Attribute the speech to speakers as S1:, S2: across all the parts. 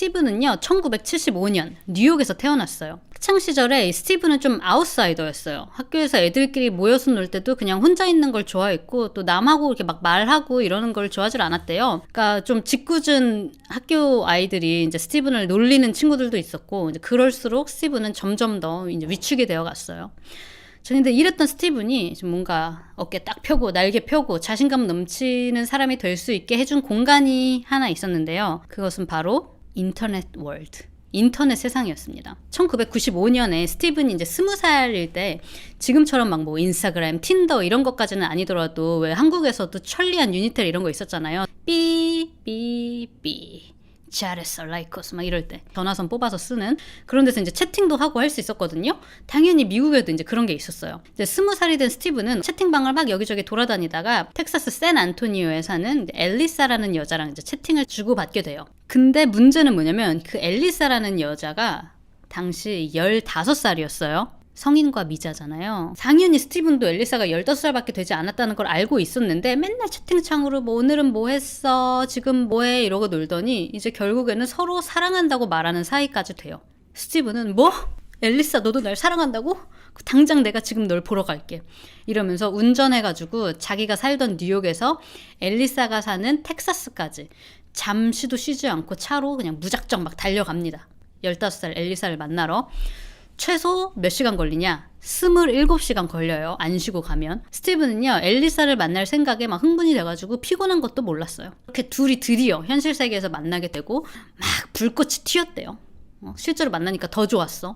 S1: 스티브는요 1975년 뉴욕에서 태어났어요. 학창 시절에 스티브는 좀 아웃사이더였어요. 학교에서 애들끼리 모여서 놀 때도 그냥 혼자 있는 걸 좋아했고 또 남하고 이렇게 막 말하고 이러는 걸 좋아하지 않았대요. 그러니까 좀 짓궂은 학교 아이들이 이제 스티븐을 놀리는 친구들도 있었고 이제 그럴수록 스티브는 점점 더 이제 위축이 되어 갔어요. 근데 이랬던 스티븐이 좀 뭔가 어깨 딱 펴고 날개 펴고 자신감 넘치는 사람이 될 수 있게 해준 공간이 하나 있었는데요. 그것은 바로 인터넷 월드. 인터넷 세상이었습니다. 1995년에 스티븐이 이제 20살일 때 지금처럼 막 뭐 인스타그램, 틴더 이런 것까지는 아니더라도 왜 한국에서도 천리안 유니텔 이런 거 있었잖아요. 삐삐삐 잘했어 라이커스 막 이럴 때 전화선 뽑아서 쓰는 그런 데서 이제 채팅도 하고 할 수 있었거든요. 당연히 미국에도 이제 그런 게 있었어요. 이제 20살이 된 스티브는 채팅방을 막 여기저기 돌아다니다가 텍사스 샌안토니오에 사는 앨리사라는 여자랑 이제 채팅을 주고받게 돼요. 근데 문제는 뭐냐면 그 앨리사라는 여자가 당시 15살이었어요. 성인과 미자잖아요. 당연히 스티븐도 앨리사가 15살밖에 되지 않았다는 걸 알고 있었는데 맨날 채팅창으로 뭐 오늘은 뭐 했어? 지금 뭐 해? 이러고 놀더니 이제 결국에는 서로 사랑한다고 말하는 사이까지 돼요. 스티븐은 뭐? 앨리사 너도 날 사랑한다고? 당장 내가 지금 널 보러 갈게. 이러면서 운전해가지고 자기가 살던 뉴욕에서 앨리사가 사는 텍사스까지 잠시도 쉬지 않고 차로 그냥 무작정 막 달려갑니다. 15살 앨리사를 만나러. 최소 몇 시간 걸리냐? 27시간 걸려요. 안 쉬고 가면. 스티브는요 앨리사를 만날 생각에 막 흥분이 돼가지고 피곤한 것도 몰랐어요. 이렇게 둘이 드디어 현실 세계에서 만나게 되고 막 불꽃이 튀었대요. 실제로 만나니까 더 좋았어.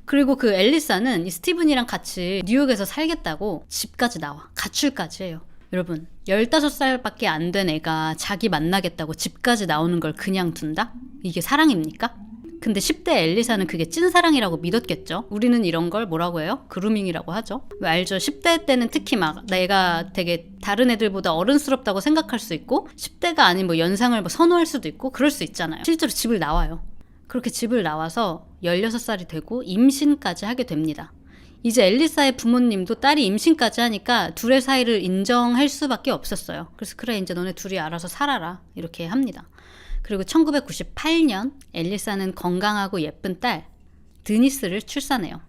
S1: 그리고 그 앨리사는 이 스티븐이랑 같이 뉴욕에서 살겠다고 집까지 나와. 가출까지 해요. 여러분 15살밖에 안 된 애가 자기 만나겠다고 집까지 나오는 걸 그냥 둔다? 이게 사랑입니까? 근데 10대 앨리사는 그게 찐사랑이라고 믿었겠죠. 우리는 이런 걸 뭐라고 해요? 그루밍이라고 하죠. 왜 알죠? 10대 때는 특히 막 내가 되게 다른 애들보다 어른스럽다고 생각할 수 있고 10대가 아닌 뭐 연상을 뭐 선호할 수도 있고 그럴 수 있잖아요. 실제로 집을 나와요. 그렇게 집을 나와서 16살이 되고 임신까지 하게 됩니다. 이제 앨리사의 부모님도 딸이 임신까지 하니까 둘의 사이를 인정할 수밖에 없었어요. 그래서 그래 이제 너네 둘이 알아서 살아라 이렇게 합니다. 그리고 1998년 앨리사는 건강하고 예쁜 딸 드니스를 출산해요.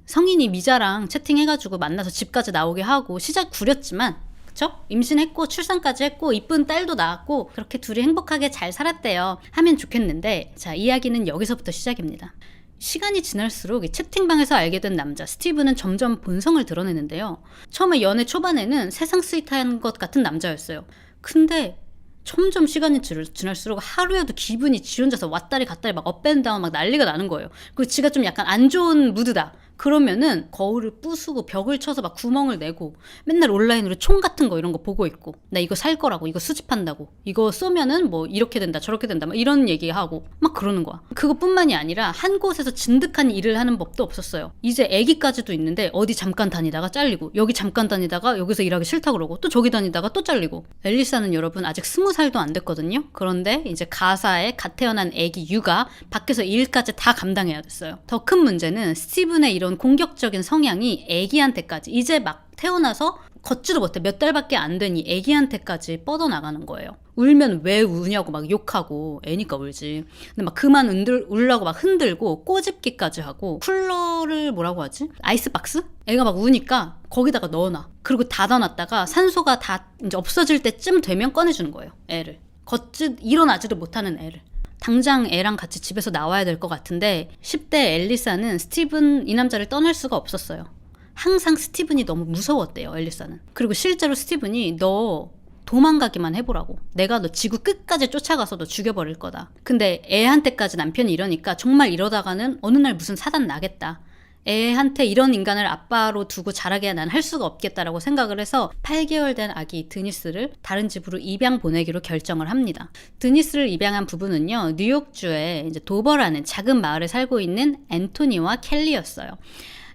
S1: 성인이 미자랑 채팅해가지고 만나서 집까지 나오게 하고 시작 구렸지만 그쵸? 임신했고 출산까지 했고 이쁜 딸도 낳았고 그렇게 둘이 행복하게 잘 살았대요. 하면 좋겠는데 자 이야기는 여기서부터 시작입니다. 시간이 지날수록 이 채팅방에서 알게 된 남자 스티브는 점점 본성을 드러내는데요. 처음에 연애 초반에는 세상 스윗한 것 같은 남자였어요. 근데 점점 시간이 지날수록 하루에도 기분이 지 혼자서 왔다리 갔다리 막 업앤다운 막 난리가 나는 거예요. 그리고 지가 좀 약간 안 좋은 무드다. 그러면은 거울을 부수고 벽을 쳐서 막 구멍을 내고 맨날 온라인으로 총 같은 거 이런 거 보고 있고 나 이거 살 거라고 이거 수집한다고 이거 쏘면은 뭐 이렇게 된다 저렇게 된다 막 이런 얘기하고 막 그러는 거야. 그것뿐만이 아니라 한 곳에서 진득한 일을 하는 법도 없었어요. 이제 애기까지도 있는데 어디 잠깐 다니다가 잘리고 여기 잠깐 다니다가 여기서 일하기 싫다 그러고 또 저기 다니다가 또 잘리고. 앨리사는 여러분 아직 20살도 안 됐거든요. 그런데 이제 가사에 갓 태어난 애기 유가 밖에서 일까지 다 감당해야 됐어요. 더 큰 문제는 스티븐의 이런 공격적인 성향이 애기한테까지 이제 막 태어나서 걷지도 못해 몇 달밖에 안 된 이 애기한테까지 뻗어나가는 거예요. 울면 왜 우냐고 막 욕하고 애니까 울지. 근데 막 그만 울라고 막 흔들고 꼬집기까지 하고 쿨러를 뭐라고 하지? 아이스박스? 애가 막 우니까 거기다가 넣어놔. 그리고 닫아놨다가 산소가 다 이제 없어질 때쯤 되면 꺼내주는 거예요. 애를. 일어나지도 못하는 애를. 당장 애랑 같이 집에서 나와야 될 것 같은데 10대 앨리사는 스티븐 이 남자를 떠날 수가 없었어요. 항상 스티븐이 너무 무서웠대요. 앨리사는. 그리고 실제로 스티븐이 너 도망가기만 해보라고. 내가 너 지구 끝까지 쫓아가서 너 죽여버릴 거다. 근데 애한테까지 남편이 이러니까 정말 이러다가는 어느 날 무슨 사단 나겠다. 애한테 이런 인간을 아빠로 두고 자라게 난 할 수가 없겠다라고 생각을 해서 8개월 된 아기 드니스를 다른 집으로 입양 보내기로 결정을 합니다. 드니스를 입양한 부부는요, 뉴욕주의 이제 도버라는 작은 마을에 살고 있는 앤토니와 켈리였어요.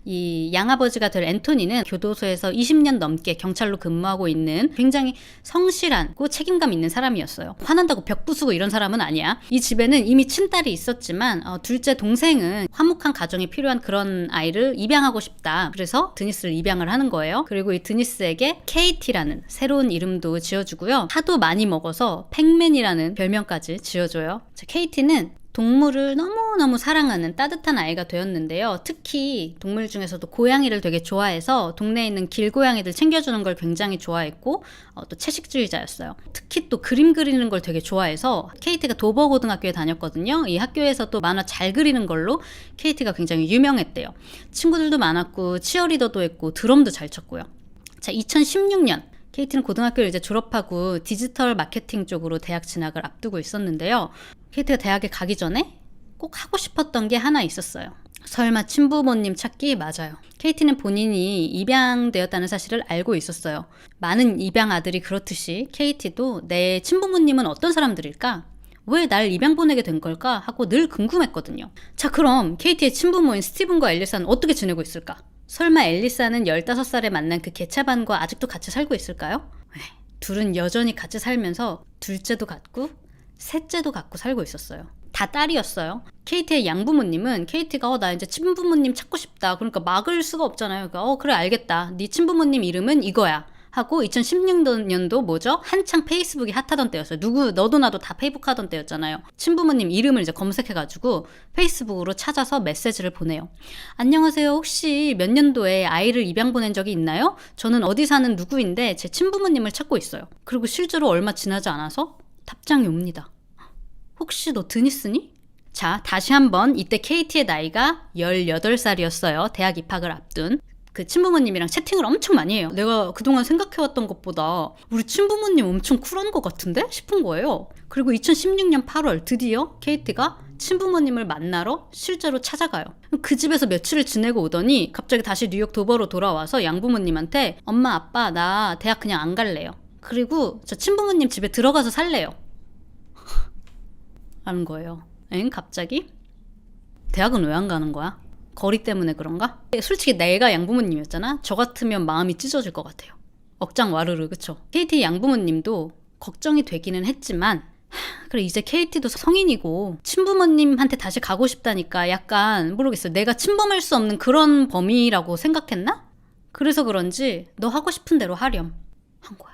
S1: 이 양아버지가 될 앤토니는 교도소에서 20년 넘게 경찰로 근무하고 있는 굉장히 성실하고 책임감 있는 사람이었어요. 화난다고 벽 부수고 이런 사람은 아니야. 이 집에는 이미 친딸이 있었지만 둘째 동생은 화목한 가정이 필요한 그런 아이를 입양하고 싶다. 그래서 드니스를 입양을 하는 거예요. 그리고 이 드니스에게 KT라는 새로운 이름도 지어주고요. 하도 많이 먹어서 팩맨이라는 별명까지 지어줘요. KT는 동물을 너무너무 사랑하는 따뜻한 아이가 되었는데요. 특히 동물 중에서도 고양이를 되게 좋아해서 동네에 있는 길고양이들 챙겨주는 걸 굉장히 좋아했고 또 채식주의자였어요. 특히 또 그림 그리는 걸 되게 좋아해서 KT가 도버고등학교에 다녔거든요. 이 학교에서 또 만화 잘 그리는 걸로 KT가 굉장히 유명했대요. 친구들도 많았고 치어리더도 했고 드럼도 잘 쳤고요. 자, 2016년 KT는 고등학교를 이제 졸업하고 디지털 마케팅 쪽으로 대학 진학을 앞두고 있었는데요. KT가 대학에 가기 전에 꼭 하고 싶었던 게 하나 있었어요. 설마 친부모님 찾기? 맞아요. KT는 본인이 입양되었다는 사실을 알고 있었어요. 많은 입양 아들이 그렇듯이 KT도 내 친부모님은 어떤 사람들일까? 왜 날 입양 보내게 된 걸까? 하고 늘 궁금했거든요. 자, 그럼 KT의 친부모인 스티븐과 앨리사는 어떻게 지내고 있을까? 설마 앨리사는 15살에 만난 그 개차반과 아직도 같이 살고 있을까요? 둘은 여전히 같이 살면서 둘째도 갖고 셋째도 갖고 살고 있었어요. 다 딸이었어요. KT의 양부모님은 KT가 나 이제 친부모님 찾고 싶다. 그러니까 막을 수가 없잖아요. 그러니까 그래 알겠다. 네 친부모님 이름은 이거야. 하고 2016년도 뭐죠? 한창 페이스북이 핫하던 때였어요. 너도 나도 다 페이북 하던 때였잖아요. 친부모님 이름을 이제 검색해가지고 페이스북으로 찾아서 메시지를 보내요. 안녕하세요. 혹시 몇 년도에 아이를 입양 보낸 적이 있나요? 저는 어디 사는 누구인데 제 친부모님을 찾고 있어요. 그리고 실제로 얼마 지나지 않아서 답장이 옵니다. 혹시 너 드니스니? 자, 다시 한번 이때 KT의 나이가 18살이었어요. 대학 입학을 앞둔. 그 친부모님이랑 채팅을 엄청 많이 해요. 내가 그동안 생각해왔던 것보다 우리 친부모님 엄청 쿨한 것 같은데? 싶은 거예요. 그리고 2016년 8월 드디어 KT가 친부모님을 만나러 실제로 찾아가요. 그 집에서 며칠을 지내고 오더니 갑자기 다시 뉴욕 도버로 돌아와서 양부모님한테 엄마 아빠 나 대학 그냥 안 갈래요. 그리고 저 친부모님 집에 들어가서 살래요. 라는 거예요. 갑자기? 대학은 왜 안 가는 거야? 거리 때문에 그런가? 솔직히 내가 양부모님이었잖아? 저 같으면 마음이 찢어질 것 같아요. 억장 와르르, 그쵸? KT 양부모님도 걱정이 되기는 했지만 그래 이제 KT도 성인이고 친부모님한테 다시 가고 싶다니까 약간 모르겠어요. 내가 침범할 수 없는 그런 범위라고 생각했나? 그래서 그런지 너 하고 싶은 대로 하렴 한 거야.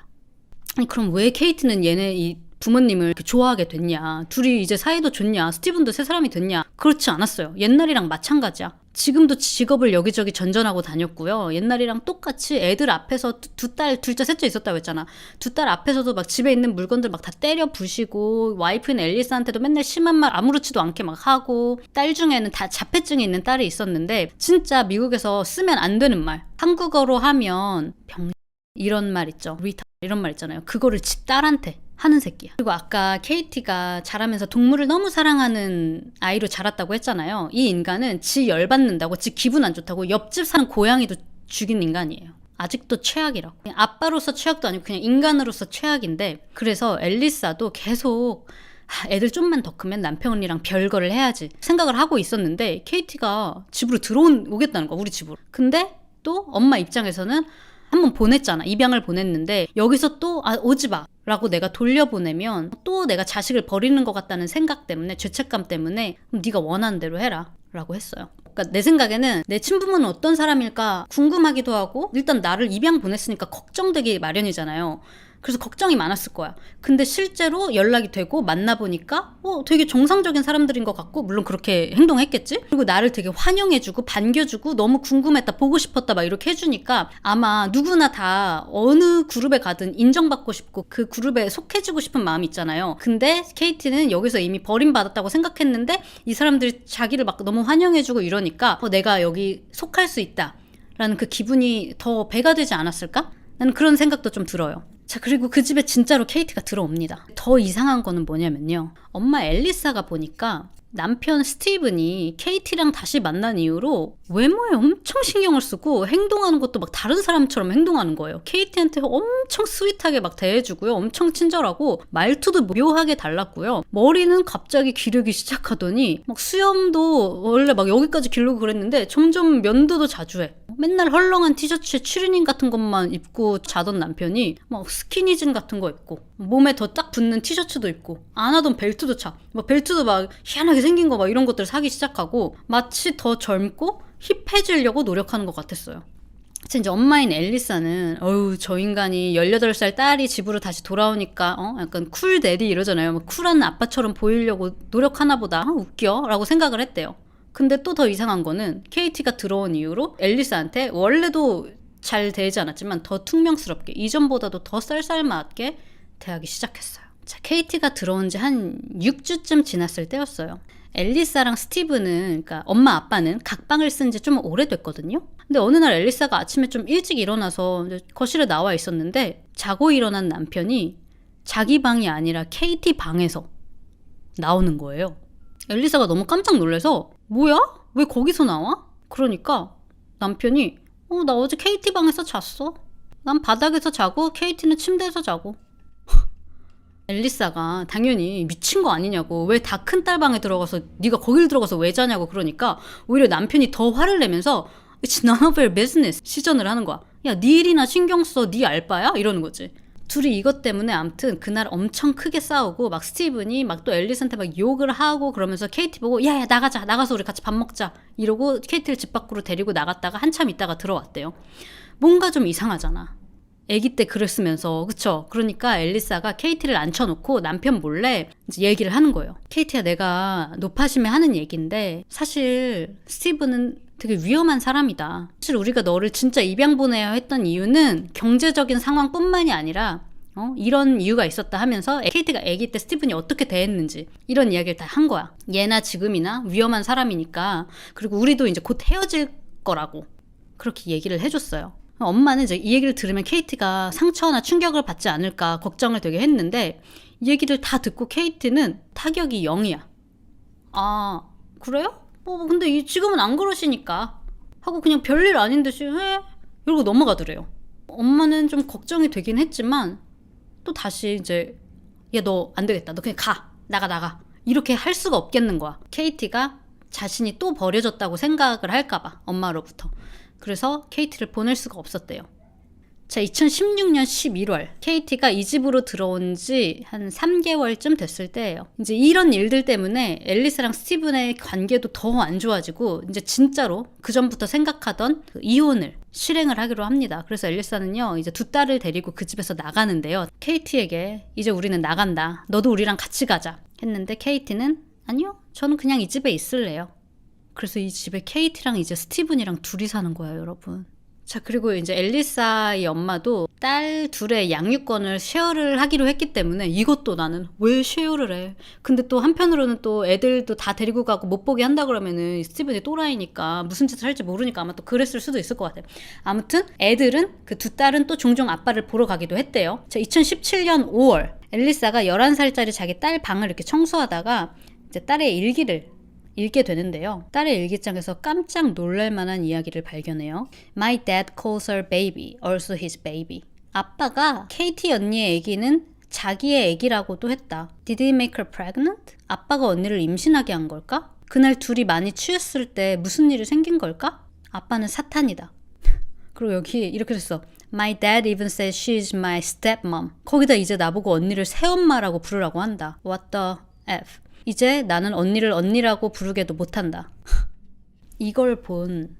S1: 아니 그럼 왜 KT는 얘네 이 부모님을 이렇게 좋아하게 됐냐? 둘이 이제 사이도 좋냐? 스티븐도 새 사람이 됐냐? 그렇지 않았어요. 옛날이랑 마찬가지야. 지금도 직업을 여기저기 전전하고 다녔고요. 옛날이랑 똑같이 애들 앞에서 두 딸, 둘째, 셋째 있었다고 했잖아. 두 딸 앞에서도 막 집에 있는 물건들 막 다 때려 부시고 와이프인 앨리스한테도 맨날 심한 말 아무렇지도 않게 막 하고 딸 중에는 다 자폐증이 있는 딸이 있었는데 진짜 미국에서 쓰면 안 되는 말. 한국어로 하면 이런 말 있죠. 이런 말 있잖아요. 그거를 지 딸한테 하는 새끼야. 그리고 아까 KT가 자라면서 동물을 너무 사랑하는 아이로 자랐다고 했잖아요. 이 인간은 지 열받는다고, 지 기분 안 좋다고 옆집 사는 고양이도 죽인 인간이에요. 아직도 최악이라고. 그냥 아빠로서 최악도 아니고 그냥 인간으로서 최악인데 그래서 앨리사도 계속 애들 좀만 더 크면 남편이랑 별거를 해야지 생각을 하고 있었는데 KT가 집으로 들어오겠다는 거야. 우리 집으로. 근데 또 엄마 입장에서는 한번 보냈잖아. 입양을 보냈는데 여기서 또 오지 마 라고 내가 돌려보내면 또 내가 자식을 버리는 것 같다는 생각 때문에 죄책감 때문에 네가 원하는 대로 해라 라고 했어요. 그러니까 내 생각에는 내 친부모는 어떤 사람일까 궁금하기도 하고 일단 나를 입양 보냈으니까 걱정되기 마련이잖아요. 그래서 걱정이 많았을 거야. 근데 실제로 연락이 되고 만나보니까 되게 정상적인 사람들인 것 같고 물론 그렇게 행동했겠지? 그리고 나를 되게 환영해주고 반겨주고 너무 궁금했다 보고 싶었다 막 이렇게 해주니까 아마 누구나 다 어느 그룹에 가든 인정받고 싶고 그 그룹에 속해지고 싶은 마음이 있잖아요. 근데 KT는 여기서 이미 버림받았다고 생각했는데 이 사람들이 자기를 막 너무 환영해주고 이러니까 내가 여기 속할 수 있다 라는 그 기분이 더 배가 되지 않았을까? 나는 그런 생각도 좀 들어요. 자, 그리고 그 집에 진짜로 KT가 들어옵니다. 더 이상한 거는 뭐냐면요. 엄마 앨리사가 보니까 남편 스티븐이 KT랑 다시 만난 이후로 외모에 엄청 신경을 쓰고 행동하는 것도 막 다른 사람처럼 행동하는 거예요. KT한테 엄청 스윗하게 막 대해주고요. 엄청 친절하고 말투도 묘하게 달랐고요. 머리는 갑자기 기르기 시작하더니 막 수염도 원래 막 여기까지 기르고 그랬는데 점점 면도도 자주 해. 맨날 헐렁한 티셔츠에 추리닝 같은 것만 입고 자던 남편이 막 스키니진 같은 거 입고 몸에 더 딱 붙는 티셔츠도 입고 안 하던 벨트도 차. 막 벨트도 막 희한하게 생긴 거 막 이런 것들 사기 시작하고 마치 더 젊고 힙해지려고 노력하는 것 같았어요. 이제 엄마인 엘리사는 어휴 저 인간이 18살 딸이 집으로 다시 돌아오니까 약간 쿨 데디 이러잖아요. 뭐 쿨한 아빠처럼 보이려고 노력하나 보다. 웃겨 라고 생각을 했대요. 근데 또 더 이상한 거는 KT가 들어온 이후로 엘리사한테 원래도 잘 되지 않았지만 더 퉁명스럽게 이전보다도 더 쌀쌀맞게 대하기 시작했어요. 자, KT가 들어온 지 한 6주쯤 지났을 때였어요. 엘리사랑 스티브는, 그러니까 엄마 아빠는 각방을 쓴 지 좀 오래됐거든요. 근데 어느 날 엘리사가 아침에 좀 일찍 일어나서 이제 거실에 나와 있었는데 자고 일어난 남편이 자기 방이 아니라 KT 방에서 나오는 거예요. 엘리사가 너무 깜짝 놀라서 뭐야? 왜 거기서 나와? 그러니까 남편이 나 어제 KT 방에서 잤어. 난 바닥에서 자고 KT는 침대에서 자고. 엘리사가 당연히 미친 거 아니냐고, 왜 다 큰 딸 방에 들어가서 네가 거길 들어가서 왜 자냐고. 그러니까 오히려 남편이 더 화를 내면서 It's none of your business 시전을 하는 거야. 야, 네 일이나 신경 써. 네 알바야? 이러는 거지. 둘이 이것 때문에 아무튼 그날 엄청 크게 싸우고 막 스티븐이 막 또 엘리사한테 막 욕을 하고 그러면서 KT 보고 야야 나가자, 나가서 우리 같이 밥 먹자 이러고 KT를 집 밖으로 데리고 나갔다가 한참 있다가 들어왔대요. 뭔가 좀 이상하잖아. 아기 때 그랬으면서, 그쵸? 그러니까 엘리사가 KT를 앉혀놓고 남편 몰래 이제 얘기를 하는 거예요. KT야, 내가 노파심에 하는 얘기인데 사실 스티브는 되게 위험한 사람이다. 사실 우리가 너를 진짜 입양 보내야 했던 이유는 경제적인 상황뿐만이 아니라 이런 이유가 있었다 하면서 KT가 아기 때 스티븐이 어떻게 대했는지 이런 이야기를 다 한 거야. 예나 지금이나 위험한 사람이니까. 그리고 우리도 이제 곧 헤어질 거라고 그렇게 얘기를 해줬어요. 엄마는 이제 이 얘기를 들으면 KT가 상처나 충격을 받지 않을까 걱정을 되게 했는데 이 얘기를 다 듣고 KT는 타격이 0이야. 아, 그래요? 근데 지금은 안 그러시니까 하고 그냥 별일 아닌 듯이 해? 이러고 넘어가더래요. 엄마는 좀 걱정이 되긴 했지만 또 다시 이제 야, 너 안 되겠다. 너 그냥 가. 나가. 이렇게 할 수가 없겠는 거야. KT가 자신이 또 버려졌다고 생각을 할까봐, 엄마로부터. 그래서 KT를 보낼 수가 없었대요. 자, 2016년 11월 KT가 이 집으로 들어온 지 한 3개월쯤 됐을 때예요. 이제 이런 일들 때문에 앨리스랑 스티븐의 관계도 더 안 좋아지고 이제 진짜로 그 전부터 생각하던 그 이혼을 실행을 하기로 합니다. 그래서 앨리스는요 이제 두 딸을 데리고 그 집에서 나가는데요. KT에게 이제 우리는 나간다. 너도 우리랑 같이 가자 했는데 KT는 아니요, 저는 그냥 이 집에 있을래요. 그래서 이 집에 KT랑 이제 스티븐이랑 둘이 사는 거예요, 여러분. 자, 그리고 이제 엘리사의 엄마도 딸 둘의 양육권을 쉐어를 하기로 했기 때문에 이것도 나는 왜 쉐어를 해? 근데 또 한편으로는 또 애들도 다 데리고 가고 못 보게 한다 그러면은 스티븐이 또라이니까 무슨 짓을 할지 모르니까 아마 또 그랬을 수도 있을 것 같아요. 아무튼 애들은 그 두 딸은 또 종종 아빠를 보러 가기도 했대요. 자, 2017년 5월 엘리사가 11살짜리 자기 딸 방을 이렇게 청소하다가 이제 딸의 일기를 읽게 되는데요. 딸의 일기장에서 깜짝 놀랄 만한 이야기를 발견해요. My dad calls her baby, also his baby. 아빠가 KT 언니의 아기는 자기의 아기라고도 했다. Did he make her pregnant? 아빠가 언니를 임신하게 한 걸까? 그날 둘이 많이 취했을 때 무슨 일이 생긴 걸까? 아빠는 사탄이다. 그리고 여기 이렇게 됐어. My dad even says she's my stepmom. 거기다 이제 나보고 언니를 새엄마라고 부르라고 한다. What the F. 이제 나는 언니를 언니라고 부르게도 못한다. 이걸 본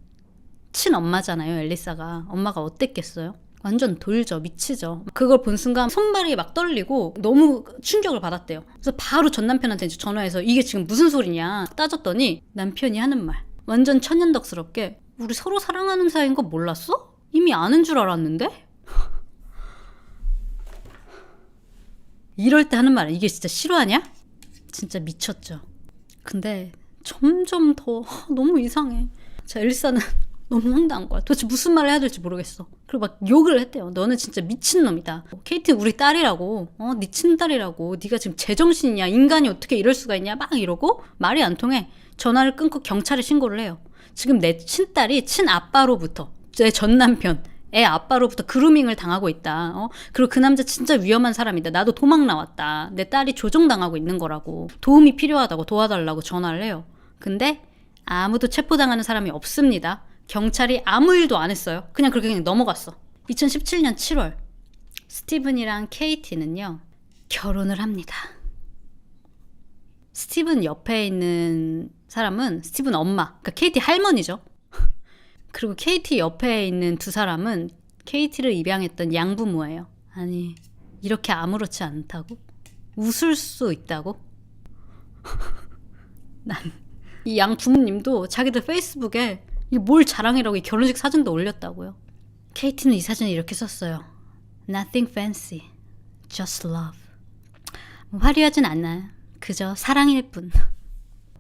S1: 친엄마잖아요, 엘리사가. 엄마가 어땠겠어요? 완전 돌죠, 미치죠. 그걸 본 순간 손발이 막 떨리고 너무 충격을 받았대요. 그래서 바로 전 남편한테 이제 전화해서 이게 지금 무슨 소리냐 따졌더니 남편이 하는 말 완전 천연덕스럽게 우리 서로 사랑하는 사이인 거 몰랐어? 이미 아는 줄 알았는데? 이럴 때 하는 말 이게 진짜 실화냐? 진짜 미쳤죠. 근데 점점 더 너무 이상해. 자, 엘리사는 너무 황당한 거야. 도대체 무슨 말을 해야 될지 모르겠어. 그리고 막 욕을 했대요. 너는 진짜 미친놈이다. 케이티 우리 딸이라고. 네 친딸이라고. 네가 지금 제정신이냐. 인간이 어떻게 이럴 수가 있냐. 막 이러고 말이 안 통해. 전화를 끊고 경찰에 신고를 해요. 지금 내 친딸이 친아빠로부터 내 전남편 애 아빠로부터 그루밍을 당하고 있다. 그리고 그 남자 진짜 위험한 사람이다. 나도 도망 나왔다. 내 딸이 조종당하고 있는 거라고. 도움이 필요하다고 도와달라고 전화를 해요. 근데 아무도 체포당하는 사람이 없습니다. 경찰이 아무 일도 안 했어요. 그냥 그렇게 그냥 넘어갔어. 2017년 7월 스티븐이랑 KT는요 결혼을 합니다. 스티븐 옆에 있는 사람은 스티븐 엄마, 그러니까 KT 할머니죠. 그리고 KT 옆에 있는 두 사람은 KT를 입양했던 양부모예요. 아니, 이렇게 아무렇지 않다고? 웃을 수 있다고? 난 이 양 부모님도 자기들 페이스북에 이게 뭘 자랑이라고 이 결혼식 사진도 올렸다고요. KT는 이 사진을 이렇게 썼어요. Nothing fancy, just love. 화려하진 않아요. 그저 사랑일 뿐.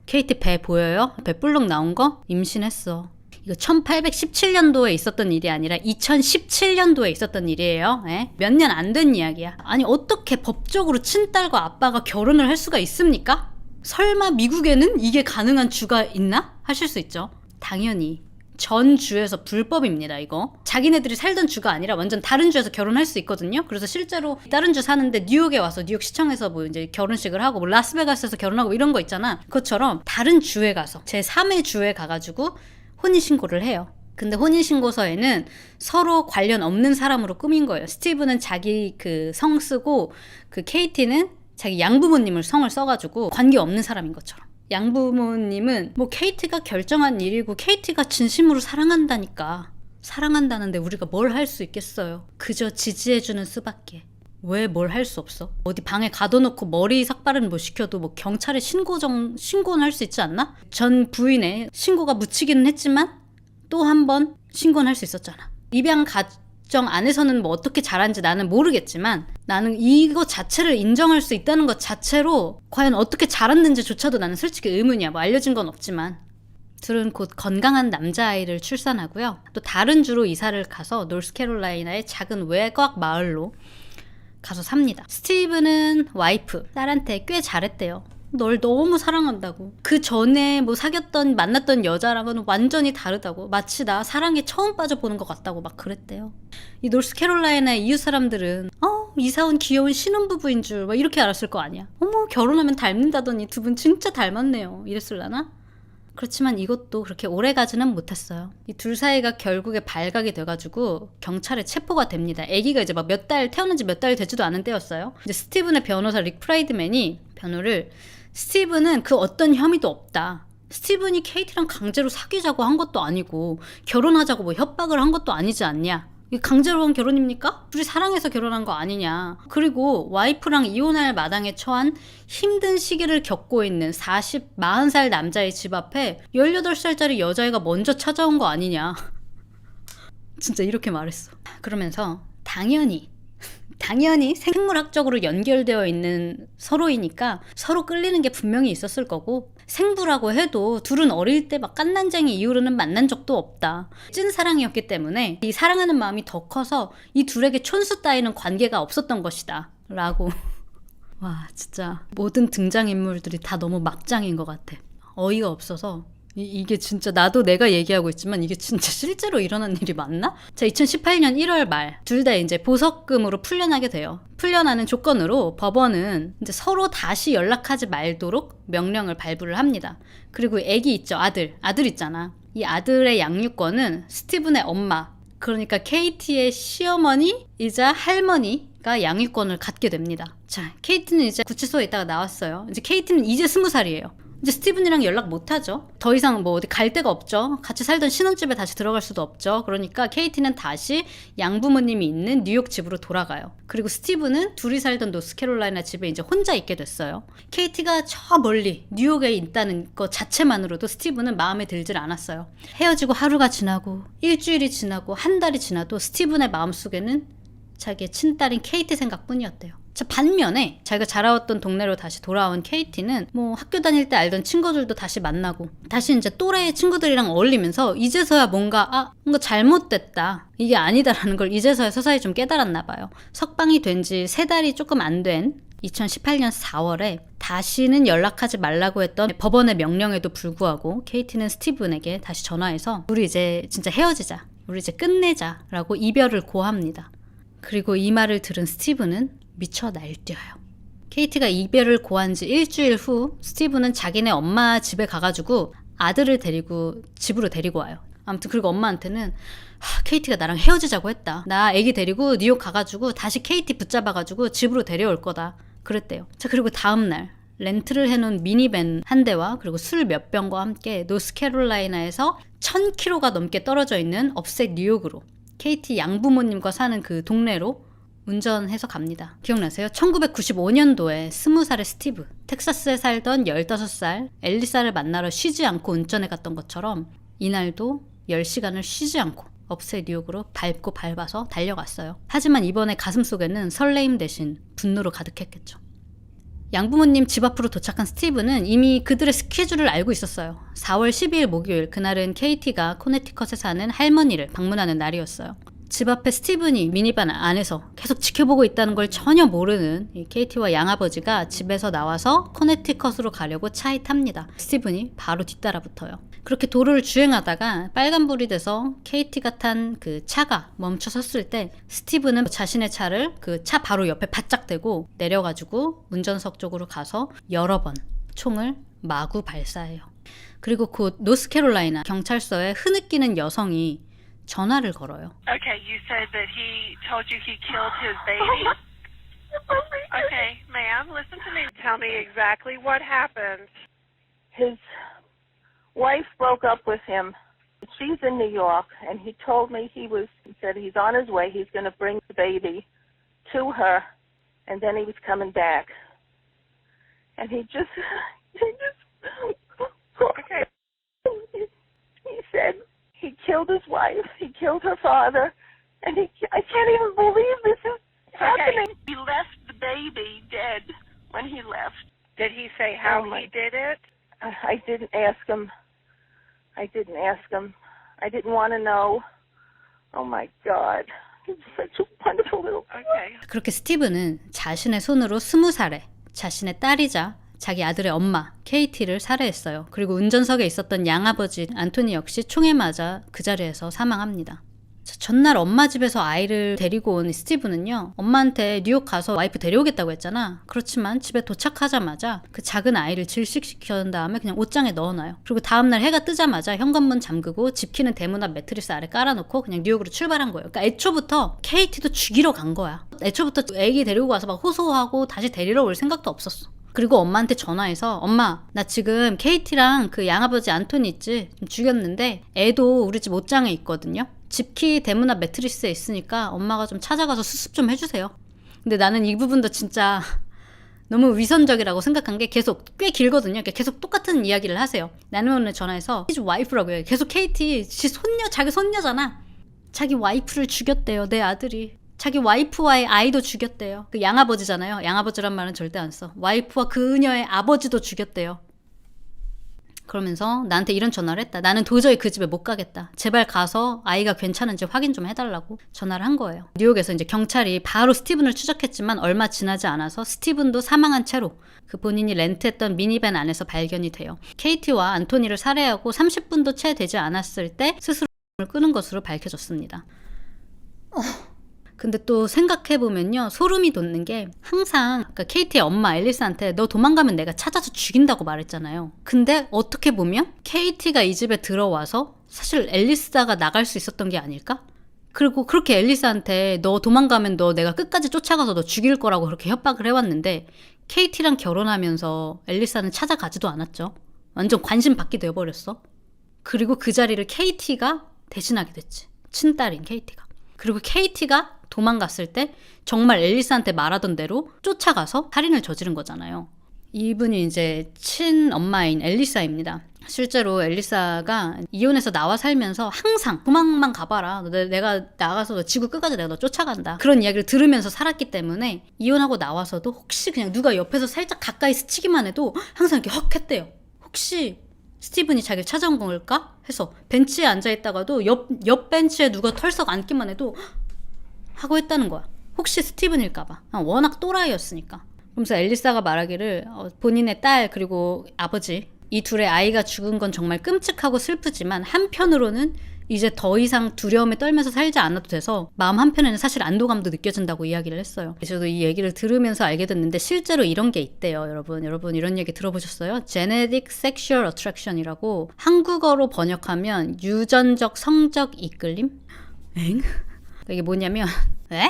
S1: KT 배 보여요? 배 불룩 나온 거? 임신했어. 이거 1817년도에 있었던 일이 아니라 2017년도에 있었던 일이에요. 몇 년 안 된 이야기야. 아니 어떻게 법적으로 친딸과 아빠가 결혼을 할 수가 있습니까? 설마 미국에는 이게 가능한 주가 있나? 하실 수 있죠. 당연히 전 주에서 불법입니다. 이거 자기네들이 살던 주가 아니라 완전 다른 주에서 결혼할 수 있거든요. 그래서 실제로 다른 주 사는데 뉴욕에 와서 뉴욕 시청에서 뭐 이제 결혼식을 하고 뭐 라스베가스에서 결혼하고 이런 거 있잖아. 그것처럼 다른 주에 가서 제3의 주에 가가지고 혼인신고를 해요. 근데 혼인신고서에는 서로 관련 없는 사람으로 꾸민 거예요. 스티브는 자기 그 성 쓰고 그 KT는 자기 양부모님을 성을 써가지고 관계없는 사람인 것처럼. 양부모님은 뭐 KT가 결정한 일이고 KT가 진심으로 사랑한다니까. 사랑한다는데 우리가 뭘 할 수 있겠어요. 그저 지지해주는 수밖에. 왜 뭘 할 수 없어? 어디 방에 가둬놓고 머리 삭발은 뭐 시켜도 뭐 경찰에 신고는 할 수 있지 않나? 전 부인의 신고가 묻히기는 했지만 또 한 번 신고는 할 수 있었잖아. 입양 가정 안에서는 뭐 어떻게 잘하는지 나는 모르겠지만 나는 이거 자체를 인정할 수 있다는 것 자체로 과연 어떻게 자랐는지조차도 나는 솔직히 의문이야. 뭐 알려진 건 없지만. 둘은 곧 건강한 남자아이를 출산하고요. 또 다른 주로 이사를 가서 노스캐롤라이나의 작은 외곽 마을로 가서 삽니다. 스티브는 와이프, 딸한테 꽤 잘했대요. 널 너무 사랑한다고. 그 전에 뭐 만났던 여자랑은 완전히 다르다고. 마치 나 사랑에 처음 빠져보는 것 같다고 막 그랬대요. 이 노스캐롤라이나의 이웃 사람들은 이사 온 귀여운 신혼부부인 줄 막 이렇게 알았을 거 아니야. 어머 결혼하면 닮는다더니 두 분 진짜 닮았네요. 이랬을라나? 그렇지만 이것도 그렇게 오래 가지는 못했어요. 이 둘 사이가 결국에 발각이 돼가지고 경찰에 체포가 됩니다. 아기가 이제 막 태어난 지 몇 달 되지도 않은 때였어요. 이제 스티븐의 변호사 릭 프라이드맨이 변호를 스티븐은 그 어떤 혐의도 없다. 스티븐이 케이티랑 강제로 사귀자고 한 것도 아니고 결혼하자고 뭐 협박을 한 것도 아니지 않냐. 이게 강제로 한 결혼입니까? 둘이 사랑해서 결혼한 거 아니냐. 그리고 와이프랑 이혼할 마당에 처한 힘든 시기를 겪고 있는 40살 남자의 집 앞에 18살짜리 여자애가 먼저 찾아온 거 아니냐. 진짜 이렇게 말했어. 그러면서 당연히 생물학적으로 연결되어 있는 서로이니까 서로 끌리는 게 분명히 있었을 거고 생부라고 해도 둘은 어릴 때 막 깐난쟁이 이후로는 만난 적도 없다. 찐 사랑이었기 때문에 이 사랑하는 마음이 더 커서 이 둘에게 촌수 따위는 관계가 없었던 것이다. 라고. 와 진짜 모든 등장인물들이 다 너무 막장인 것 같아. 어이가 없어서 이게 진짜 나도 내가 얘기하고 있지만 이게 진짜 실제로 일어난 일이 맞나? 자, 2018년 1월 말 둘 다 이제 보석금으로 풀려나게 돼요. 풀려나는 조건으로 법원은 이제 서로 다시 연락하지 말도록 명령을 발부를 합니다. 그리고 애기 있죠, 아들 있잖아. 이 아들의 양육권은 스티븐의 엄마, 그러니까 KT의 시어머니이자 할머니가 양육권을 갖게 됩니다. 자, KT는 이제 구치소에 있다가 나왔어요. 이제 KT는 이제 20살이에요. 이제 스티븐이랑 연락 못하죠. 더 이상 뭐 어디 갈 데가 없죠. 같이 살던 신혼집에 다시 들어갈 수도 없죠. 그러니까 KT는 다시 양부모님이 있는 뉴욕 집으로 돌아가요. 그리고 스티븐은 둘이 살던 노스캐롤라이나 집에 이제 혼자 있게 됐어요. KT가 저 멀리 뉴욕에 있다는 것 자체만으로도 스티븐은 마음에 들질 않았어요. 헤어지고 하루가 지나고 일주일이 지나고 한 달이 지나도 스티븐의 마음속에는 자기의 친딸인 KT 생각뿐이었대요. 자, 반면에 자기가 자라왔던 동네로 다시 돌아온 KT는 뭐 학교 다닐 때 알던 친구들도 다시 만나고 다시 이제 또래의 친구들이랑 어울리면서 이제서야 뭔가 잘못됐다, 이게 아니다라는 걸 이제서야 서서히 좀 깨달았나 봐요. 석방이 된 지 3달이 조금 안 된 2018년 4월에 다시는 연락하지 말라고 했던 법원의 명령에도 불구하고 KT는 스티븐에게 다시 전화해서 우리 이제 진짜 헤어지자, 우리 이제 끝내자 라고 이별을 고합니다. 그리고 이 말을 들은 스티븐은 미쳐 날뛰어요. KT가 이별을 고한 지 일주일 후 스티븐은 자기네 엄마 집에 가가지고 아들을 데리고 집으로 데리고 와요. 아무튼 그리고 엄마한테는 KT가 나랑 헤어지자고 했다. 나 애기 데리고 뉴욕 가가지고 다시 KT 붙잡아가지고 집으로 데려올 거다. 그랬대요. 자, 그리고 다음날 렌트를 해놓은 미니밴 한 대와 그리고 술 몇 병과 함께 노스캐롤라이나에서 1000km가 넘게 떨어져 있는 업셋 뉴욕으로 KT 양부모님과 사는 그 동네로 운전해서 갑니다. 기억나세요? 1995년도에 20살의 스티브, 텍사스에 살던 15살 엘리사를 만나러 쉬지 않고 운전해 갔던 것처럼 이날도 10시간을 쉬지 않고 업셋 뉴욕으로 밟고 밟아서 달려갔어요. 하지만 이번에 가슴속에는 설레임 대신 분노로 가득했겠죠. 양부모님 집 앞으로 도착한 스티브는 이미 그들의 스케줄을 알고 있었어요. 4월 12일 목요일, 그날은 KT가 코네티컷에 사는 할머니를 방문하는 날이었어요. 집 앞에 스티븐이 미니반 안에서 계속 지켜보고 있다는 걸 전혀 모르는 이 KT와 양아버지가 집에서 나와서 코네티컷으로 가려고 차에 탑니다. 스티븐이 바로 뒤따라 붙어요. 그렇게 도로를 주행하다가 빨간불이 돼서 KT가 탄 그 차가 멈춰 섰을 때 스티븐은 자신의 차를 그 차 바로 옆에 바짝 대고 내려가지고 운전석 쪽으로 가서 여러 번 총을 마구 발사해요. 그리고 곧 노스캐롤라이나 경찰서에 흐느끼는 여성이 전화를 걸어요.
S2: Okay, you said that he told you he killed his baby? Okay, ma'am, listen to me. Tell me exactly what happened.
S3: His wife broke up with him. She's in New York, and he told me he said he's on his way. He's going to bring the baby to her, and then he was coming back. And he just
S2: Okay.
S3: he said he killed his wife, he killed her father, and I can't even believe this is happening.
S2: He left the baby dead when he left. Did he say how he did it?
S3: I didn't ask him. I didn't want to know. Oh my God. He's such a wonderful little boy.
S2: Okay.
S1: 그렇게 스티브는 자신의 손으로 20살에 자신의 딸이자 자기 아들의 엄마 KT를 살해했어요. 그리고 운전석에 있었던 양아버지 안토니 역시 총에 맞아 그 자리에서 사망합니다. 전날 엄마 집에서 아이를 데리고 온 스티브는요, 엄마한테 뉴욕 가서 와이프 데려오겠다고 했잖아. 그렇지만 집에 도착하자마자 그 작은 아이를 질식시킨 다음에 그냥 옷장에 넣어놔요. 그리고 다음날 해가 뜨자마자 현관문 잠그고 집 키는 대문 앞 매트리스 아래 깔아놓고 그냥 뉴욕으로 출발한 거예요. 그러니까 애초부터 KT도 죽이러 간 거야. 애초부터 애기 데리고 와서 막 호소하고 다시 데리러 올 생각도 없었어. 그리고 엄마한테 전화해서 엄마, 나 지금 KT랑 그 양아버지 안토니 있지? 좀 죽였는데 애도 우리 집 옷장에 있거든요. 집키 대문 앞 매트리스에 있으니까 엄마가 좀 찾아가서 수습 좀 해주세요. 근데 나는 이 부분도 진짜 너무 위선적이라고 생각한 게 계속 꽤 길거든요. 그러니까 계속 똑같은 이야기를 하세요. 나는 오늘 전화해서 his wife라고 해요. 계속 KT, 자기 손녀잖아. 자기 와이프를 죽였대요, 내 아들이. 자기 와이프와의 아이도 죽였대요. 그 양아버지잖아요. 양아버지란 말은 절대 안 써. 와이프와 그녀의 아버지도 죽였대요. 그러면서 나한테 이런 전화를 했다. 나는 도저히 그 집에 못 가겠다. 제발 가서 아이가 괜찮은지 확인 좀 해달라고 전화를 한 거예요. 뉴욕에서 이제 경찰이 바로 스티븐을 추적했지만 얼마 지나지 않아서 스티븐도 사망한 채로 그 본인이 렌트했던 미니밴 안에서 발견이 돼요. KT와 안토니를 살해하고 30분도 채 되지 않았을 때 스스로 끄는 것으로 밝혀졌습니다. 근데 또 생각해보면요, 소름이 돋는 게 항상 그러니까 KT의 엄마 앨리스한테 너 도망가면 내가 찾아서 죽인다고 말했잖아요. 근데 어떻게 보면 KT가 이 집에 들어와서 사실 앨리스가 나갈 수 있었던 게 아닐까? 그리고 그렇게 앨리스한테 너 도망가면 너 내가 끝까지 쫓아가서 너 죽일 거라고 그렇게 협박을 해왔는데 KT랑 결혼하면서 앨리스는 찾아가지도 않았죠. 완전 관심 받게 되어버렸어. 그리고 그 자리를 KT가 대신하게 됐지. 친딸인 KT가. 그리고 KT가 도망갔을 때 정말 앨리스한테 말하던 대로 쫓아가서 살인을 저지른 거잖아요. 이분이 이제 친엄마인 앨리사입니다. 실제로 앨리사가 이혼해서 나와 살면서 항상 도망만 가봐라. 내가 나가서 너 지구 끝까지 내가 너 쫓아간다. 그런 이야기를 들으면서 살았기 때문에 이혼하고 나와서도 혹시 그냥 누가 옆에서 살짝 가까이 스치기만 해도 항상 이렇게 헉 했대요. 혹시 스티븐이 자기를 찾아온 걸까? 해서 벤치에 앉아있다가도 옆 벤치에 누가 털썩 앉기만 해도 하고 했다는 거야. 혹시 스티븐일까봐. 워낙 또라이였으니까. 그러면서 앨리사가 말하기를 본인의 딸 그리고 아버지 이 둘의 아이가 죽은 건 정말 끔찍하고 슬프지만 한편으로는 이제 더 이상 두려움에 떨면서 살지 않아도 돼서 마음 한편에는 사실 안도감도 느껴진다고 이야기를 했어요. 저도 이 얘기를 들으면서 알게 됐는데 실제로 이런 게 있대요. 여러분 이런 얘기 들어보셨어요? Genetic Sexual Attraction이라고 한국어로 번역하면 유전적 성적 이끌림? 엥? 이게 뭐냐면 에?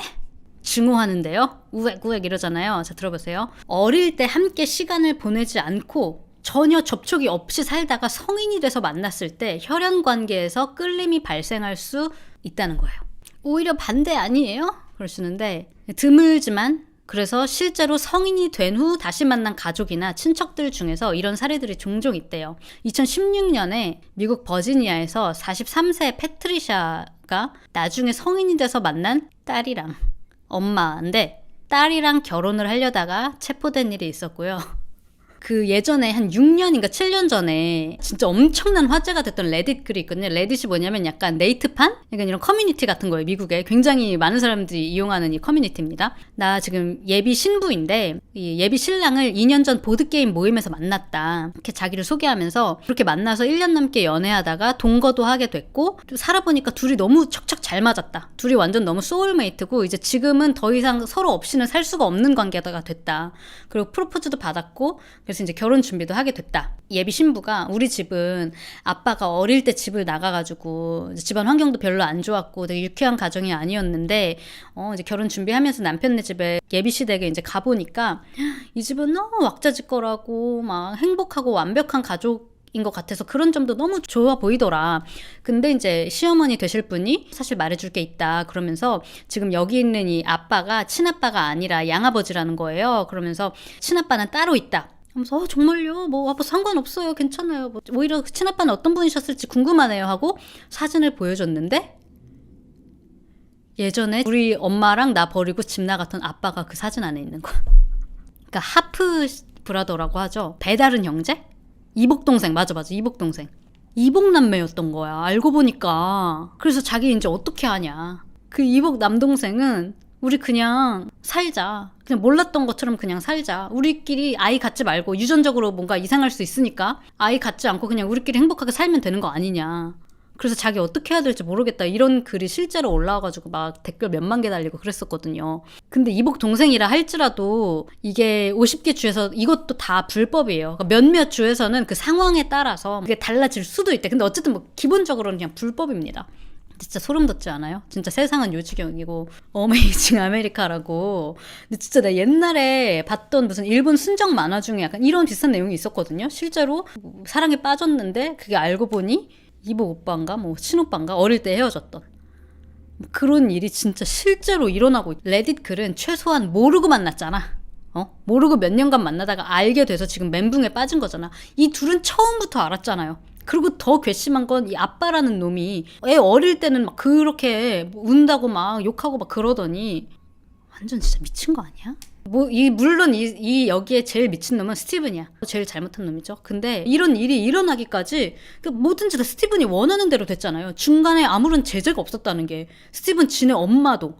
S1: 증오하는데요. 우웩우웩 이러잖아요. 자, 들어보세요. 어릴 때 함께 시간을 보내지 않고 전혀 접촉이 없이 살다가 성인이 돼서 만났을 때 혈연 관계에서 끌림이 발생할 수 있다는 거예요. 오히려 반대 아니에요? 그러시는데 드물지만 그래서 실제로 성인이 된 후 다시 만난 가족이나 친척들 중에서 이런 사례들이 종종 있대요. 2016년에 미국 버지니아에서 43세 패트리샤가 나중에 성인이 돼서 만난 딸이랑 엄마인데 딸이랑 결혼을 하려다가 체포된 일이 있었고요. 그 예전에 한 6년인가 7년 전에 진짜 엄청난 화제가 됐던 레딧 글이 있거든요. 레딧이 뭐냐면 약간 네이트판? 약간 이런 커뮤니티 같은 거예요. 미국에 굉장히 많은 사람들이 이용하는 이 커뮤니티입니다. 나 지금 예비 신부인데 이 예비 신랑을 2년 전 보드게임 모임에서 만났다. 이렇게 자기를 소개하면서 그렇게 만나서 1년 넘게 연애하다가 동거도 하게 됐고 또 살아보니까 둘이 너무 척척 잘 맞았다. 둘이 완전 너무 소울메이트고 이제 지금은 더 이상 서로 없이는 살 수가 없는 관계가 됐다. 그리고 프로포즈도 받았고 그래서 이제 결혼 준비도 하게 됐다. 예비 신부가 우리 집은 아빠가 어릴 때 집을 나가가지고 집안 환경도 별로 안 좋았고 되게 유쾌한 가정이 아니었는데 이제 결혼 준비하면서 남편네 집에 예비 시댁에 이제 가보니까 이 집은 너무 왁자지껄하고 막 행복하고 완벽한 가족인 것 같아서 그런 점도 너무 좋아 보이더라. 근데 이제 시어머니 되실 분이 사실 말해줄 게 있다 그러면서 지금 여기 있는 이 아빠가 친아빠가 아니라 양아버지라는 거예요. 그러면서 친아빠는 따로 있다. 하면서 정말요? 뭐 상관없어요. 괜찮아요. 뭐 오히려 친아빠는 어떤 분이셨을지 궁금하네요 하고 사진을 보여줬는데 예전에 우리 엄마랑 나 버리고 집 나갔던 아빠가 그 사진 안에 있는 거야. 그러니까 하프 브라더라고 하죠. 배다른 형제? 이복동생. 맞아. 이복동생. 이복남매였던 거야. 알고 보니까. 그래서 자기 이제 어떻게 하냐. 그 이복 남동생은 우리 그냥 살자. 그냥 몰랐던 것처럼 그냥 살자. 우리끼리 아이 갖지 말고 유전적으로 뭔가 이상할 수 있으니까 아이 갖지 않고 그냥 우리끼리 행복하게 살면 되는 거 아니냐. 그래서 자기 어떻게 해야 될지 모르겠다. 이런 글이 실제로 올라와가지고 막 댓글 몇만 개 달리고 그랬었거든요. 근데 이복 동생이라 할지라도 이게 50개 주에서 이것도 다 불법이에요. 그러니까 몇몇 주에서는 그 상황에 따라서 그게 달라질 수도 있대. 근데 어쨌든 뭐 기본적으로는 그냥 불법입니다. 진짜 소름 돋지 않아요? 진짜 세상은 요지경이고 어메이징 아메리카라고. 근데 진짜 나 옛날에 봤던 무슨 일본 순정 만화 중에 약간 이런 비슷한 내용이 있었거든요. 실제로 사랑에 빠졌는데 그게 알고 보니 이복 오빠인가 뭐 친오빠인가 어릴 때 헤어졌던 그런 일이 진짜 실제로 일어나고 있. 레딧 글은 최소한 모르고 만났잖아. 모르고 몇 년간 만나다가 알게 돼서 지금 멘붕에 빠진 거잖아. 이 둘은 처음부터 알았잖아요. 그리고 더 괘씸한 건 이 아빠라는 놈이 애 어릴 때는 막 그렇게 운다고 막 욕하고 막 그러더니 완전 진짜 미친 거 아니야? 물론 여기에 제일 미친 놈은 스티븐이야. 제일 잘못한 놈이죠. 근데 이런 일이 일어나기까지 뭐든지 다 스티븐이 원하는 대로 됐잖아요. 중간에 아무런 제재가 없었다는 게. 스티븐 지네 엄마도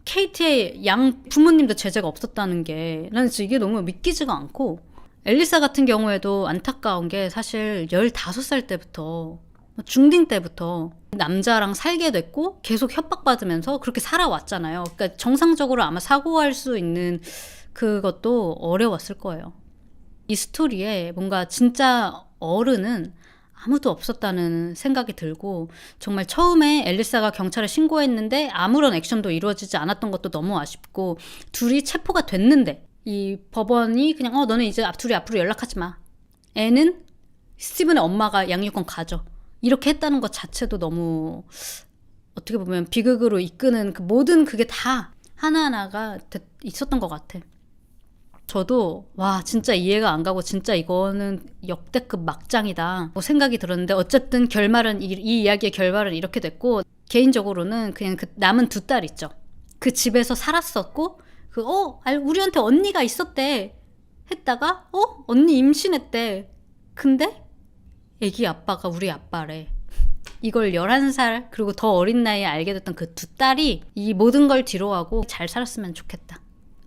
S1: 케이티의 양 부모님도 제재가 없었다는 게 나는 진짜 이게 너무 믿기지가 않고 엘리사 같은 경우에도 안타까운 게 사실 15살 때부터 중딩 때부터 남자랑 살게 됐고 계속 협박받으면서 그렇게 살아왔잖아요. 그러니까 정상적으로 아마 사고할 수 있는 그것도 어려웠을 거예요. 이 스토리에 뭔가 진짜 어른은 아무도 없었다는 생각이 들고 정말 처음에 엘리사가 경찰에 신고했는데 아무런 액션도 이루어지지 않았던 것도 너무 아쉽고 둘이 체포가 됐는데 이 법원이 그냥 너는 이제 둘이 앞으로 연락하지 마. 애는 스티븐의 엄마가 양육권 가져. 이렇게 했다는 것 자체도 너무 어떻게 보면 비극으로 이끄는 그 모든 그게 다 하나하나가 있었던 것 같아. 저도 와 진짜 이해가 안 가고 진짜 이거는 역대급 막장이다 뭐 생각이 들었는데 어쨌든 결말은 이 이야기의 결말은 이렇게 됐고 개인적으로는 그냥 그 남은 두 딸 있죠. 그 집에서 살았었고 우리한테 언니가 있었대 했다가 언니 임신했대. 근데 애기 아빠가 우리 아빠래. 이걸 11살 그리고 더 어린 나이에 알게 됐던 그 두 딸이 이 모든 걸 뒤로하고 잘 살았으면 좋겠다.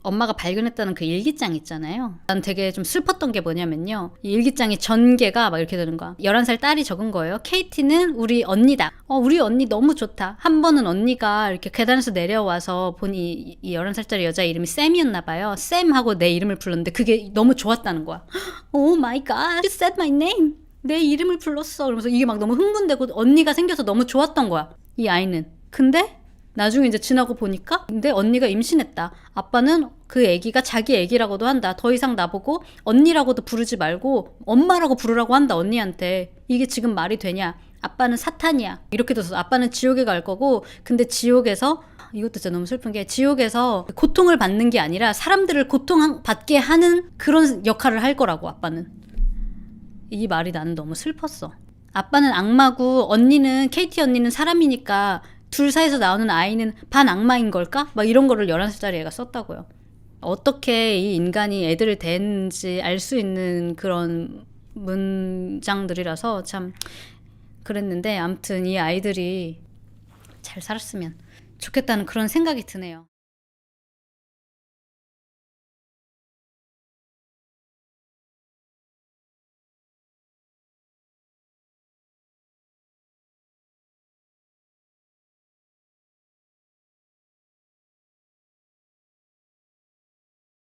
S1: 엄마가 발견했다는 그 일기장 있잖아요. 난 되게 좀 슬펐던 게 뭐냐면요. 이 일기장이 전개가 막 이렇게 되는 거야. 11살 딸이 적은 거예요. 케이티는 우리 언니다. 우리 언니 너무 좋다. 한 번은 언니가 이렇게 계단에서 내려와서 보니 이 11살짜리 여자 이름이 샘이었나 봐요. 샘하고 내 이름을 불렀는데 그게 너무 좋았다는 거야. Oh my god, you said my name. 내 이름을 불렀어. 그러면서 이게 막 너무 흥분되고 언니가 생겨서 너무 좋았던 거야. 이 아이는. 근데 나중에 이제 지나고 보니까 근데 언니가 임신했다. 아빠는 그 애기가 자기 애기라고도 한다. 더 이상 나보고 언니라고도 부르지 말고 엄마라고 부르라고 한다, 언니한테. 이게 지금 말이 되냐? 아빠는 사탄이야. 이렇게 돼서 아빠는 지옥에 갈 거고, 근데 지옥에서, 이것도 진짜 너무 슬픈 게, 지옥에서 고통을 받는 게 아니라 사람들을 고통받게 하는 그런 역할을 할 거라고, 아빠는. 이 말이 나는 너무 슬펐어. 아빠는 악마고 언니는, KT 언니는 사람이니까 둘 사이에서 나오는 아이는 반 악마인 걸까? 막 이런 거를 11살짜리 애가 썼다고요. 어떻게 이 인간이 애들을 대했는지 알 수 있는 그런 문장들이라서 참 그랬는데, 아무튼 이 아이들이 잘 살았으면 좋겠다는 그런 생각이 드네요.